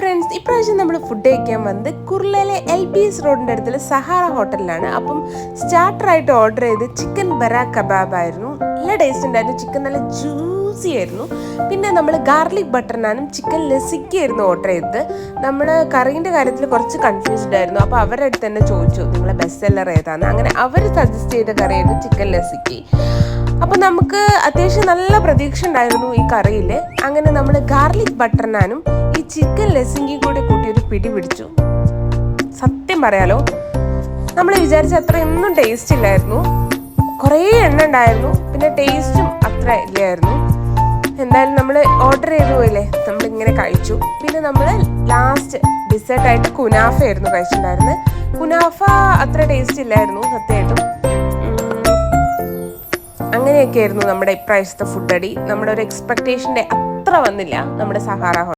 Friends, ഇപ്രാവശ്യം നമ്മൾ food കഴിക്കാൻ വന്നത് കുർളയിലെ LBS റോഡിൻ്റെ അടുത്തുള്ള സഹാറ ഹോട്ടലിലാണ്. അപ്പം സ്റ്റാർട്ടറായിട്ട് ഓർഡർ ചെയ്ത് ചിക്കൻ ബറാ കബാബ് ആയിരുന്നു. നല്ല ടേസ്റ്റ് ഉണ്ടായിരുന്നു. ചിക്കൻ നല്ല ജ്യൂസി ആയിരുന്നു. പിന്നെ നമ്മൾ ഗാർലിക് ബട്ടർ നാനും ചിക്കൻ ലസിക്കി ആയിരുന്നു ഓർഡർ ചെയ്തത്. നമ്മൾ കറീൻ്റെ കാര്യത്തിൽ കുറച്ച് കൺഫ്യൂസ്ഡ് ആയിരുന്നു. അപ്പോൾ അവരുടെ അടുത്ത് തന്നെ ചോദിച്ചു നിങ്ങളെ ബെസ്റ്റ് സെല്ലർ ഏതാണ്. അങ്ങനെ അവർ സജസ്റ്റ് ചെയ്ത കറിയായിരുന്നു ചിക്കൻ ലസിക്കി. അപ്പോൾ നമുക്ക് അത്യാവശ്യം നല്ല പ്രതീക്ഷ ഉണ്ടായിരുന്നു ഈ കറിയിൽ. അങ്ങനെ നമ്മൾ ഗാർലിക് ബട്ടർ നാനും ഈ ചിക്കൻ ലസിങ്കിയും കൂടെ കൂട്ടി ഒരു പിടി പിടിച്ചു. സത്യം പറയാലോ, നമ്മൾ വിചാരിച്ച അത്രയൊന്നും ടേസ്റ്റ് ഇല്ലായിരുന്നു. കുറേ എണ്ണ ഉണ്ടായിരുന്നു, പിന്നെ ടേസ്റ്റും അത്ര ഇല്ലായിരുന്നു. എന്തായാലും നമ്മൾ ഓർഡർ ചെയ്തു പോയില്ലേ, നമ്മളിങ്ങനെ കഴിച്ചു. പിന്നെ നമ്മൾ ലാസ്റ്റ് ഡിസേർട്ടായിട്ട് കുനാഫ ആയിരുന്നു കഴിച്ചിട്ടുണ്ടായിരുന്നത്. കുനാഫ അത്ര ടേസ്റ്റ് ഇല്ലായിരുന്നു സത്യമായിട്ടും. അങ്ങനെയൊക്കെ ആയിരുന്നു നമ്മുടെ ഇപ്രാവശ്യത്തെ ഫുഡ് അടി. നമ്മുടെ ഒരു എക്സ്പെക്ടേഷൻ്റെ അത്ര വന്നില്ല നമ്മുടെ സഹാറ.